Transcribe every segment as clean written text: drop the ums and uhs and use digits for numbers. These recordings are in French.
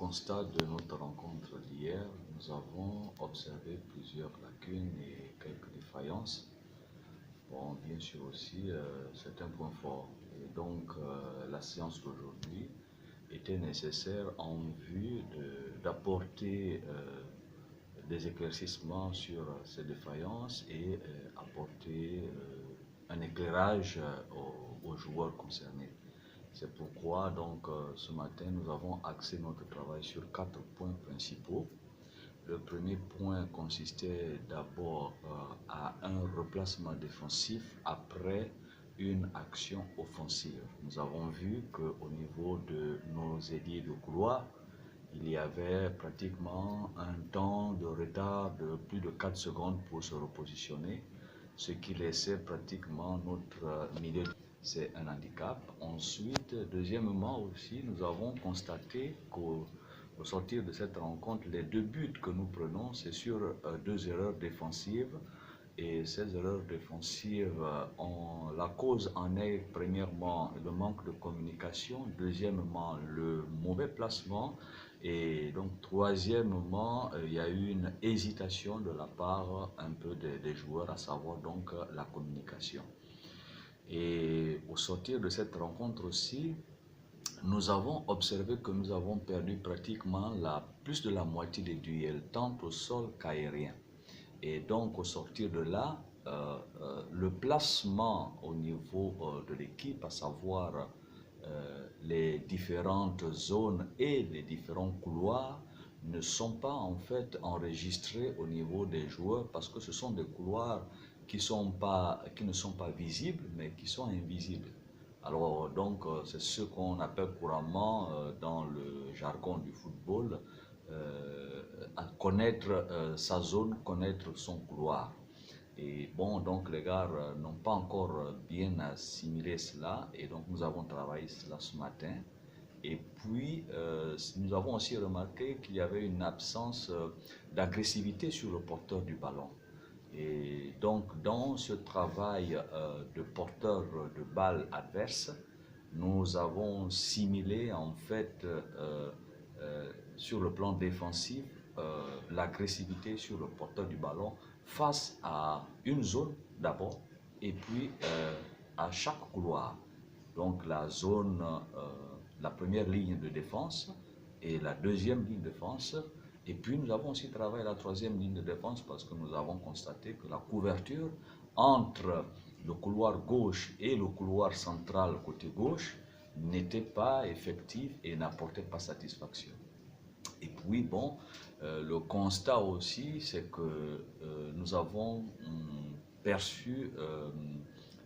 constat de notre rencontre d'hier, nous avons observé plusieurs lacunes et quelques défaillances. Bon, bien sûr aussi, c'est un point fort. Et donc, la séance d'aujourd'hui était nécessaire en vue d'apporter des éclaircissements sur ces défaillances et apporter un éclairage aux joueurs concernés. C'est pourquoi donc ce matin nous avons axé notre travail sur 4 points principaux. Le premier point consistait d'abord à un replacement défensif après une action offensive. Nous avons vu qu'au niveau de nos ailiers de couloir, il y avait pratiquement un temps de retard de plus de 4 secondes pour se repositionner, ce qui laissait pratiquement notre milieu. C'est un handicap. Ensuite, deuxièmement aussi, nous avons constaté qu'au sortir de cette rencontre, les 2 buts que nous prenons, c'est sur 2 erreurs défensives. Et ces erreurs défensives, la cause en est premièrement le manque de communication, deuxièmement le mauvais placement, et donc troisièmement il y a eu une hésitation de la part un peu des joueurs, à savoir donc la communication. Et au sortir de cette rencontre aussi, nous avons observé que nous avons perdu pratiquement plus de la moitié des duels, tant au sol qu'aérien. Et donc, au sortir de là, le placement au niveau de l'équipe, à savoir les différentes zones et les différents couloirs, ne sont pas en fait enregistrés au niveau des joueurs parce que ce sont des couloirs qui ne sont pas visibles, mais qui sont invisibles. Alors, donc, c'est ce qu'on appelle couramment dans le jargon du football à connaître sa zone, connaître son couloir. Et bon, donc les gars n'ont pas encore bien assimilé cela, et donc nous avons travaillé cela ce matin. Et puis, nous avons aussi remarqué qu'il y avait une absence d'agressivité sur le porteur du ballon. Et donc, dans ce travail de porteur de balle adverse, nous avons simulé en fait sur le plan défensif l'agressivité sur le porteur du ballon face à une zone d'abord et puis à chaque couloir. Donc la première ligne de défense et la deuxième ligne de défense. Et puis nous avons aussi travaillé la troisième ligne de défense parce que nous avons constaté que la couverture entre le couloir gauche et le couloir central côté gauche n'était pas effective et n'apportait pas satisfaction. Et puis bon, le constat aussi, c'est que nous avons perçu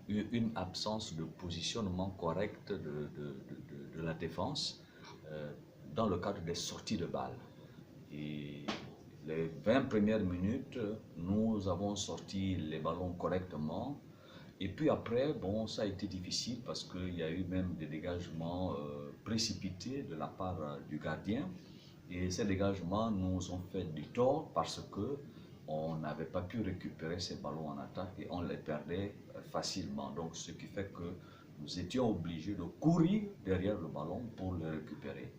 une absence de positionnement correct de la défense dans le cadre des sorties de balles. Et les 20 premières minutes, nous avons sorti les ballons correctement. Et puis après, bon, ça a été difficile parce qu'il y a eu même des dégagements précipités de la part du gardien. Et ces dégagements nous ont fait du tort parce que on n'avait pas pu récupérer ces ballons en attaque et on les perdait facilement. Donc, ce qui fait que nous étions obligés de courir derrière le ballon pour le récupérer.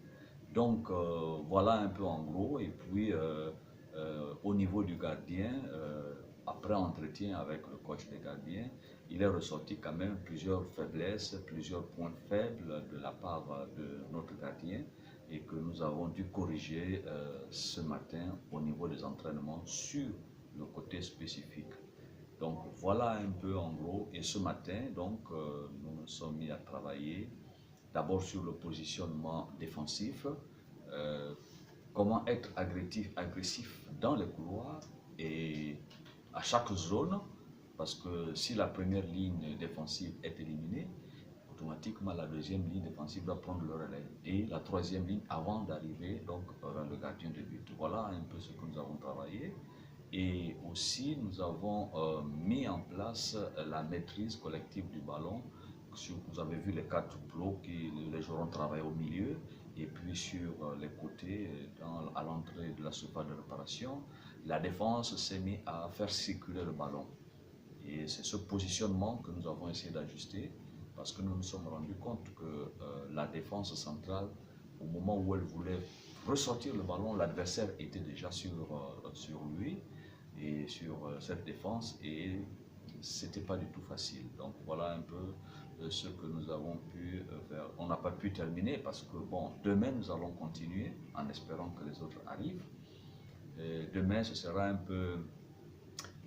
Donc, voilà un peu en gros. Et puis, au niveau du gardien, après entretien avec le coach des gardiens, il est ressorti quand même plusieurs faiblesses, plusieurs points faibles de la part de notre gardien et que nous avons dû corriger ce matin au niveau des entraînements sur le côté spécifique. Donc voilà un peu en gros. Et ce matin, donc, nous nous sommes mis à travailler d'abord sur le positionnement défensif, comment être agressif dans les couloirs et à chaque zone, parce que si la première ligne défensive est éliminée, automatiquement la deuxième ligne défensive doit prendre le relais et la troisième ligne avant d'arriver donc vers le gardien de but. Voilà un peu ce que nous avons travaillé. Et aussi nous avons mis en place la maîtrise collective du ballon. Vous avez vu les 4 blocs qui les joueurs ont travaillé au milieu et puis sur les côtés à l'entrée de la surface de réparation. La défense s'est mise à faire circuler le ballon. Et c'est ce positionnement que nous avons essayé d'ajuster parce que nous nous sommes rendus compte que la défense centrale, au moment où elle voulait ressortir le ballon, l'adversaire était déjà sur lui et sur cette défense et c'était pas du tout facile. Donc voilà un peu ce que nous avons pu faire. On n'a pas pu terminer parce que bon, demain nous allons continuer en espérant que les autres arrivent. Et demain ce sera un peu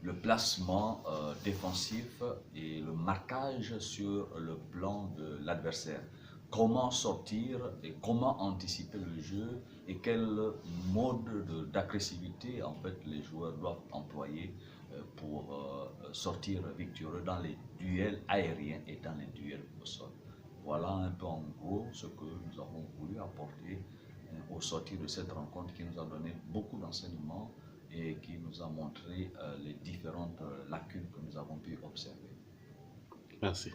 le placement défensif et le marquage sur le plan de l'adversaire. Comment sortir et comment anticiper le jeu et quel mode d'agressivité en fait les joueurs doivent employer pour sortir victorieux dans les duels aériens et dans les duels au sol. Voilà un peu en gros ce que nous avons voulu apporter au sortir de cette rencontre qui nous a donné beaucoup d'enseignements et qui nous a montré les différentes lacunes que nous avons pu observer. Merci.